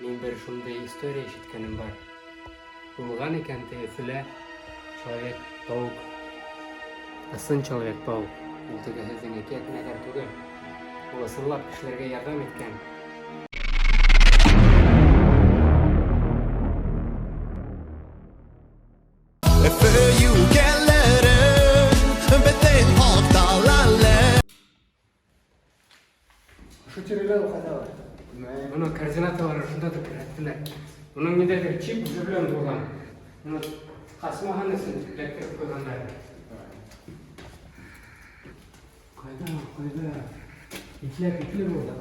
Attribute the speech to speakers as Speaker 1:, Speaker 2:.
Speaker 1: Men bir şunday istoriya işitkenim var. Bulgan eken teyfile Человек-паук. Сын Человек-паук. Ул тегеһе нәгәр түгел. Ул ысынлап кешеләргә ярдәм иткән.
Speaker 2: Şu türlü o kadar var.
Speaker 1: Bunun координаты var, şundadır kirettiler. Bunun nededir? Çip bilen bulgan. Bunu kasmahanısın tüklettirip koyganlar. Kayda. İtler burada.